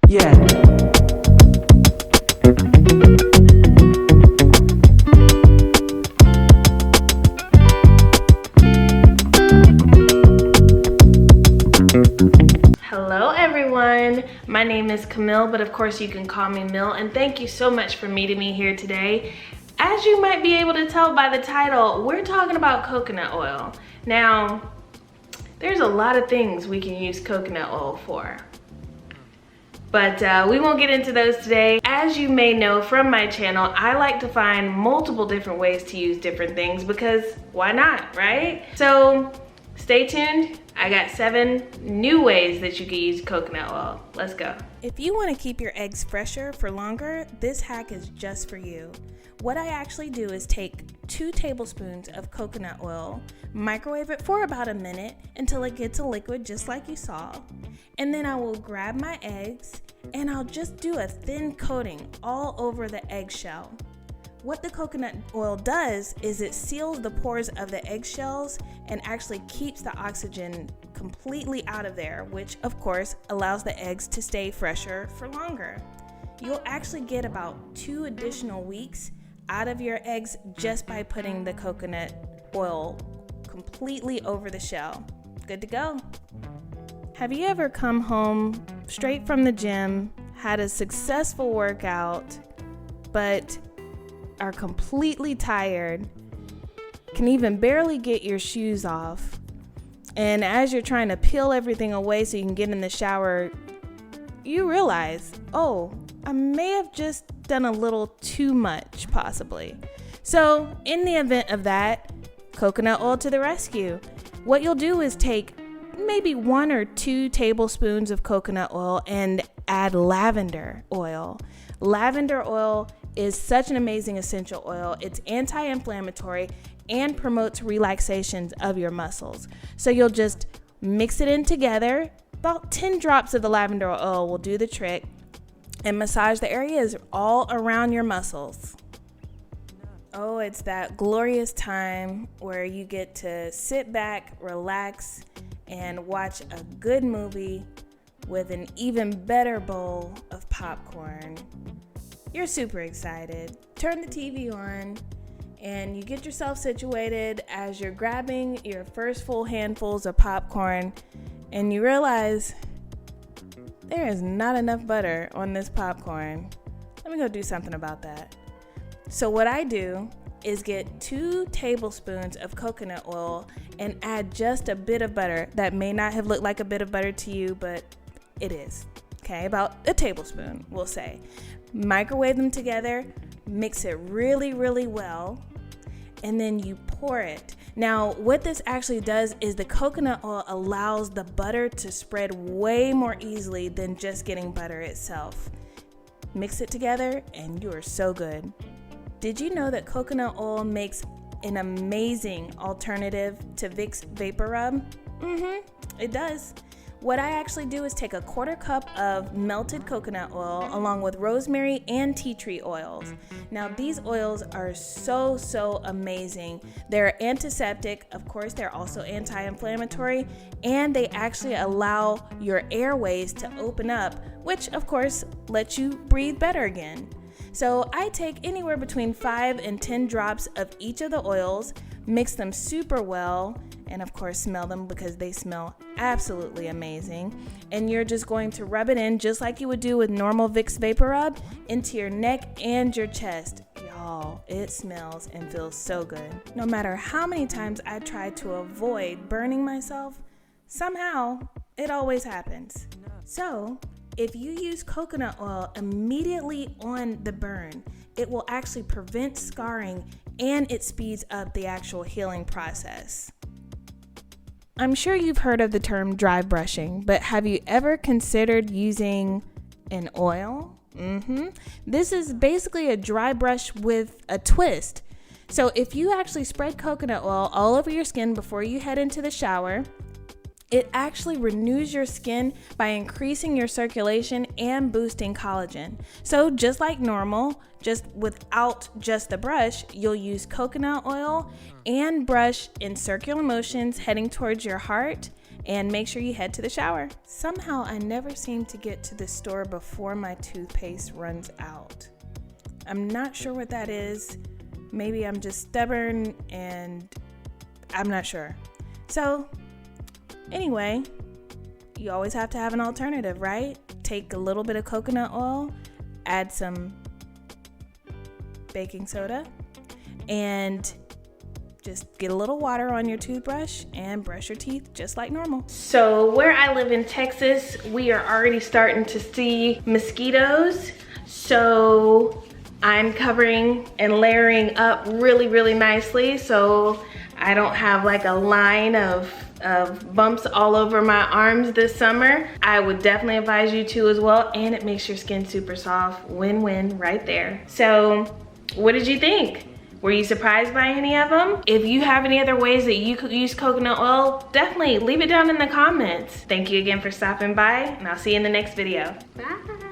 Yeah. Hello everyone, my name is Camille, but of course you can call me Mille, and thank you so much for meeting me here today. As you might be able to tell by the title, we're talking about coconut oil. Now, there's a lot of things we can use coconut oil for, but we won't get into those today. As you may know from my channel, I like to find multiple different ways to use different things because why not, right? So stay tuned. I got 7 new ways that you can use coconut oil. Let's go. If you want to keep your eggs fresher for longer, this hack is just for you. What I actually do is take 2 tablespoons of coconut oil, microwave it for about a minute until it gets a liquid just like you saw, and then I will grab my eggs and I'll just do a thin coating all over the eggshell. What the coconut oil does is it seals the pores of the eggshells and actually keeps the oxygen completely out of there, which of course allows the eggs to stay fresher for longer. You'll actually get about 2 additional weeks out of your eggs just by putting the coconut oil completely over the shell. Good to go. Have you ever come home straight from the gym, had a successful workout, but are completely tired, can even barely get your shoes off, and as you're trying to peel everything away so you can get in the shower, you realize, oh, I may have just done a little too much, possibly. So in the event of that, coconut oil to the rescue. What you'll do is take maybe 1 or 2 tablespoons of coconut oil and add lavender oil. Lavender oil is such an amazing essential oil. It's anti-inflammatory and promotes relaxation of your muscles. So you'll just mix it in together. About 10 drops of the lavender oil will do the trick, and massage the areas all around your muscles. Oh, it's that glorious time where you get to sit back, relax, and watch a good movie with an even better bowl of popcorn. You're super excited. Turn the TV on and you get yourself situated as you're grabbing your first full handfuls of popcorn, and you realize there is not enough butter on this popcorn. Let me go do something about that. So what I do is get 2 tablespoons of coconut oil and add just a bit of butter. That may not have looked like a bit of butter to you, but it is. Okay, about a tablespoon, we'll say. Microwave them together, mix it really, really well, and then you pour it. Now, what this actually does is the coconut oil allows the butter to spread way more easily than just getting butter itself. Mix it together and you are so good. Did you know that coconut oil makes an amazing alternative to Vicks Vapor Rub? It does. What I actually do is take a 1/4 cup of melted coconut oil along with rosemary and tea tree oils. Now these oils are so amazing. They're antiseptic, of course they're also anti-inflammatory, and they actually allow your airways to open up, which of course lets you breathe better again. So I take anywhere between 5 and 10 drops of each of the oils, mix them super well, and of course smell them because they smell absolutely amazing. And you're just going to rub it in just like you would do with normal Vicks Vapor Rub into your neck and your chest. Y'all, it smells and feels so good. No matter how many times I try to avoid burning myself, somehow it always happens. So if you use coconut oil immediately on the burn, it will actually prevent scarring and it speeds up the actual healing process. I'm sure you've heard of the term dry brushing, but have you ever considered using an oil? This is basically a dry brush with a twist. So if you actually spread coconut oil all over your skin before you head into the shower, it actually renews your skin by increasing your circulation and boosting collagen. So just like normal, just without just the brush, you'll use coconut oil and brush in circular motions heading towards your heart and make sure you head to the shower. Somehow I never seem to get to the store before my toothpaste runs out. I'm not sure what that is. Maybe I'm just stubborn and I'm not sure. So anyway, you always have to have an alternative, right? Take a little bit of coconut oil, add some baking soda, and just get a little water on your toothbrush and brush your teeth just like normal. So where I live in Texas, we are already starting to see mosquitoes. So I'm covering and layering up really nicely so I don't have like a line of bumps all over my arms this summer. I would definitely advise you to as well, and it makes your skin super soft. Win-win right there. So what did you think? Were you surprised by any of them? If you have any other ways that you could use coconut oil, definitely leave it down in the comments. Thank you again for stopping by, and I'll see you in the next video. Bye.